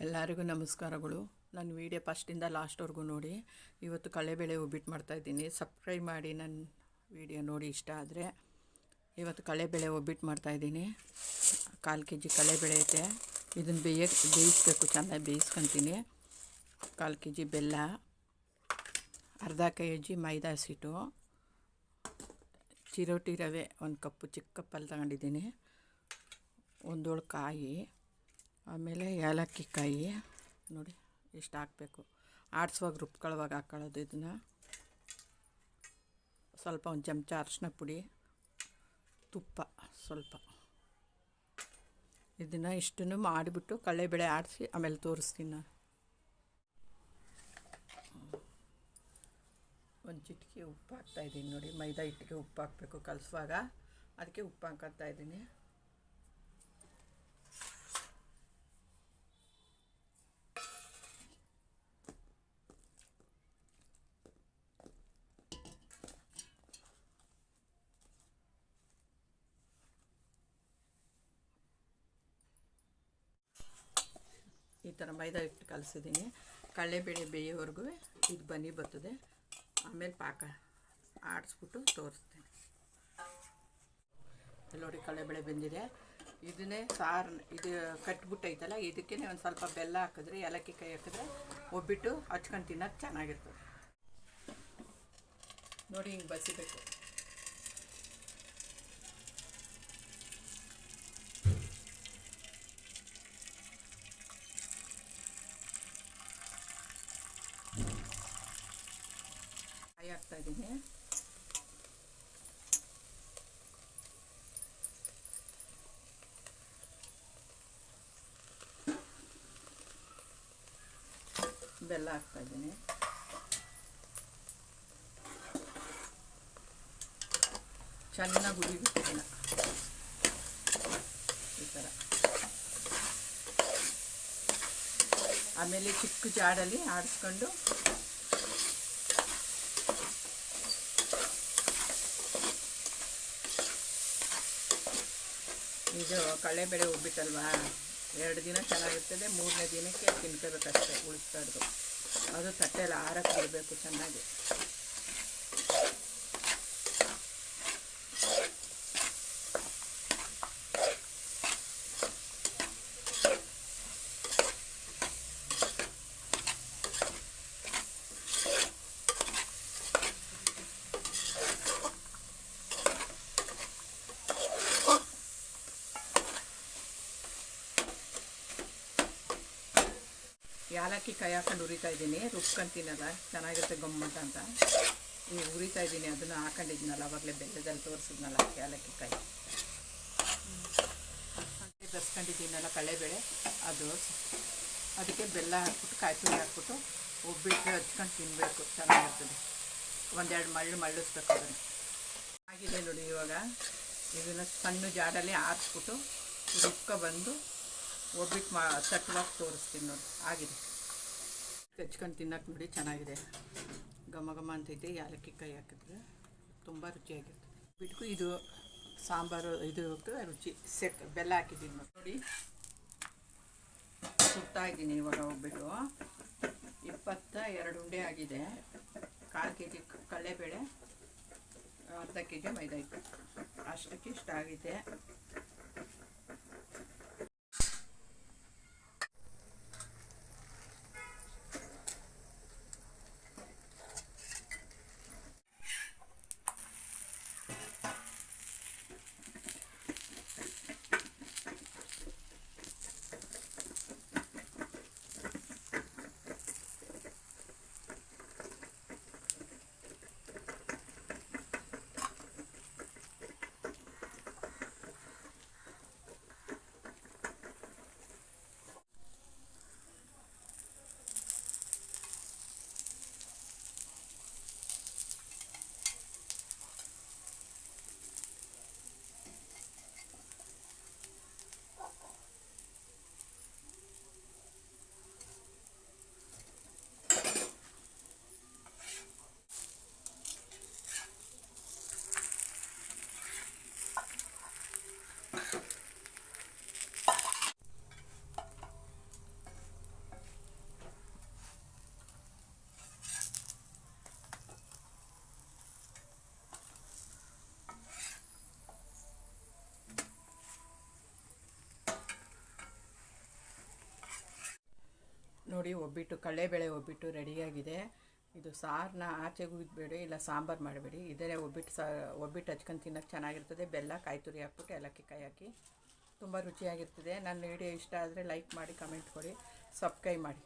ಎಲ್ಲರಿಗೂ ನಮಸ್ಕಾರಗಳು. ನನ್ನ ವೀಡಿಯೋ ಫಸ್ಟಿಂದ ಲಾಸ್ಟ್ವರೆಗೂ ನೋಡಿ. ಇವತ್ತು ಕಡಲೆಬೇಳೆ ಉಪ್ಪಿಟ್ಟು ಮಾಡ್ತಾಯಿದ್ದೀನಿ. ಸಬ್ಸ್ಕ್ರೈಬ್ ಮಾಡಿ ನನ್ನ ವೀಡಿಯೋ ನೋಡಿ ಇಷ್ಟ ಆದರೆ. ಇವತ್ತು ಕಡಲೆಬೇಳೆ ಉಪ್ಪಿಟ್ಟು ಮಾಡ್ತಾಯಿದ್ದೀನಿ. 1/4 kg ಕಡಲೆಬೇಳೆ ಐತೆ. ಇದನ್ನು ಬೇಯಿಸ್ಬೇಕು, ಚೆನ್ನಾಗಿ ಬೇಯಿಸ್ಕೊತೀನಿ. 1/4 kg ಬೆಲ್ಲ, ಅರ್ಧ kg ಮೈದಾ ಹಸಿಟ್ಟು, ಚಿರೋಟಿ ರವೆ 1 ಕಪ್ಪು ಚಿಕ್ಕ ಕಪ್ಪಲ್ಲಿ ತಗೊಂಡಿದ್ದೀನಿ, 1 ಹೋಳು ಕಾಯಿ, ಆಮೇಲೆ ಏಲಕ್ಕಿ ಕಾಯಿ ನೋಡಿ ಇಷ್ಟು ಹಾಕಬೇಕು. ಆಡಿಸುವಾಗ ರುಬ್ಕೊಳ್ಳುವಾಗ ಹಾಕ್ಕೊಳ್ಳೋದು. ಇದನ್ನು ಸ್ವಲ್ಪ 1 ಚಮಚ ಅರಿಶಿನ ಪುಡಿ, ತುಪ್ಪ ಸ್ವಲ್ಪ. ಇದನ್ನು ಇಷ್ಟನ್ನು ಮಾಡಿಬಿಟ್ಟು ಕಡಲೆಬೇಳೆ ಆಡಿಸಿ ಆಮೇಲೆ ತೋರಿಸ್ತೀನಿ ನಾನು. 1 ಚಿಟಿಕೆ ಉಪ್ಪು ಹಾಕ್ತಾಯಿದ್ದೀನಿ ನೋಡಿ. ಮೈದಾ ಹಿಟ್ಟಿಗೆ ಉಪ್ಪು ಹಾಕಬೇಕು ಕಲಿಸುವಾಗ, ಅದಕ್ಕೆ ಉಪ್ಪು ಹಾಕ್ತಾಯಿದ್ದೀನಿ. ಈ ಥರ ಮೈದಾ ಹಿಟ್ಟು ಕಲಿಸಿದ್ದೀನಿ. ಕಡಲೆಬೇಳೆ ಬೇಯೋವರೆಗೂ ಇದು ಬನ್ನಿ ಬರ್ತದೆ. ಆಮೇಲೆ ಪಾಕ ಆಡಿಸ್ಬಿಟ್ಟು ತೋರಿಸ್ತೀನಿ. ನೋಡಿ ಕಡಲೆಬೇಳೆ ಬೆಂದಿದೆ. ಇದನ್ನೇ ಸಾರು ಇದು ಕಟ್ಬಿಟ್ಟೈತಲ್ಲ, ಇದಕ್ಕೆ ಒಂದು ಸ್ವಲ್ಪ ಬೆಲ್ಲ ಹಾಕಿದ್ರೆ, ಏಲಕ್ಕಿ ಕಾಯಿ ಹಾಕಿದ್ರೆ ಒಬ್ಬಿಟ್ಟು ಹಚ್ಕೊಂಡು ತಿನ್ನೋದು ಚೆನ್ನಾಗಿರ್ತದೆ ನೋಡಿ. ಹಿಂಗೆ ಬಸಿಬೇಕು. ಕಾಯಿ ಹಾಕ್ತಾಯಿದ್ದೀನಿ. ಬೆಲ್ಲ ಹಾಕ್ತಾಯಿದ್ದೀನಿ. ಚೆನ್ನಾಗಿ ಹುರಿಬೇಕು ಇದನ್ನು ಈ ಥರ. ಆಮೇಲೆ ಚಿಕ್ಕ ಜಾಡಲ್ಲಿ ಆಡಿಸ್ಕೊಂಡು ಇದು ಕಡಲೆಬೇಳೆ ಉಬ್ಬಿಟ್ಟಲ್ವಾ, 2 ದಿನ ಚೆನ್ನಾಗಿರ್ತದೆ. 3ನೇ ದಿನಕ್ಕೆ ತಿನ್ಕೋಬೇಕಷ್ಟೆ, ಉಳಿಸ್ಬಾರ್ದು. ಅದು ತಟ್ಟೆಲ್ಲ ಆರಕ್ಕೆ ಬಿಡಬೇಕು ಚೆನ್ನಾಗಿ. ಏಲಕ್ಕಿ ಕಾಯಿ ಹಾಕೊಂಡು ಹುರಿತಾಯಿದ್ದೀನಿ. ರುಬ್ಕೊಂತೀನಲ್ಲ ಚೆನ್ನಾಗಿರುತ್ತೆ ಗಮ್ಮಂತ ಅಂತ ಈಗ ಹುರಿತಾಯಿದ್ದೀನಿ. ಅದನ್ನು ಹಾಕೊಂಡಿದ್ನಲ್ಲ ಆವಾಗಲೇ ಬೆಲ್ಲದಲ್ಲಿ ತೋರಿಸಿದ್ನಲ್ಲ ಏಲಕ್ಕಿ ಕಾಯಿ ಬಸ್ಕೊಂಡಿದ್ದೀನಲ್ಲ ಕಡಲೆಬೇಳೆ, ಅದಕ್ಕೆ ಬೆಲ್ಲ ಹಾಕ್ಬಿಟ್ಟು ಕಾಯಿ ತುರಿ ಹಾಕ್ಬಿಟ್ಟು ಒಬ್ಬಿಟ್ಟು ಹಚ್ಕೊಂಡು ತಿನ್ನಬೇಕು, ಚೆನ್ನಾಗಿರ್ತದೆ. 1-2 ಮಳ್ಳಿಸ್ಬೇಕು ಅದನ್ನು. ಆಗಿದೆ ನೋಡಿ. ಇವಾಗ ಇದನ್ನು ಸಣ್ಣ ಜಾಡಲ್ಲಿ ಆರಿಸ್ಬಿಟ್ಟು ಬಂದು ಒಬ್ಬಿಟ್ಟು ತಟ್ಟವಾಗಿ ತೋರಿಸ್ತೀನಿ ನೋಡಿ. ಆಗಿದೆ. ಹೆಚ್ಕೊಂಡು ತಿನ್ನೋಕೆ ನೋಡಿ ಚೆನ್ನಾಗಿದೆ, ಘಮ ಘಮ ಅಂತೈತೆ. ಏಲಕ್ಕಿ ಕಾಯಿ ಹಾಕಿದ್ರೆ ತುಂಬ ರುಚಿಯಾಗಿರ್ತದೆ. ಬಿಟ್ಟು ಇದು ಸಾಂಬಾರು ಇದಕ್ಕೆ ರುಚಿ ಬೆಲ್ಲ ಹಾಕಿದ್ದೀನಿ ನೋಡಿ. ಸುಡ್ತಾಯಿದ್ದೀನಿ ಇವಾಗ ಒಬ್ಬಿಟ್ಟು. 22 ಉಂಡೆ ಆಗಿದೆ. 1/4 kg ಕಡಲೆಬೇಳೆ, ಅರ್ಧ kg ಮೈದಾ ಹಿಟ್ಟು, ಅಷ್ಟಕ್ಕೆ ಇಷ್ಟ ಆಗಿದೆ. ನೋಡಿ ಒಬ್ಬಿಟ್ಟು ಕಡಲೆಬೇಳೆ ಒಬ್ಬಿಟ್ಟು ರೆಡಿಯಾಗಿದೆ. ಇದು ಸಾರನ್ನ ಆಚೆಗೂ ಇದ್ಬೇಡಿ, ಇಲ್ಲ ಸಾಂಬಾರು ಮಾಡಬೇಡಿ. ಇದೇ ಒಬ್ಬಿಟ್ಟು ಹಚ್ಕೊಂಡು ತಿನ್ನೋಕ್ಕೆ ಚೆನ್ನಾಗಿರ್ತದೆ. ಬೆಲ್ಲ, ಕಾಯಿ ತುರಿ ಹಾಕ್ಬಿಟ್ಟು ಏಲಕ್ಕಿ ಕಾಯಿ ಹಾಕಿ ತುಂಬ ರುಚಿಯಾಗಿರ್ತದೆ. ನನ್ನ ವಿಡಿಯೋ ಇಷ್ಟ ಆದರೆ ಲೈಕ್ ಮಾಡಿ, ಕಮೆಂಟ್ ಕೊಡಿ, ಸಬ್ಸ್ಕ್ರೈಬ್ ಮಾಡಿ.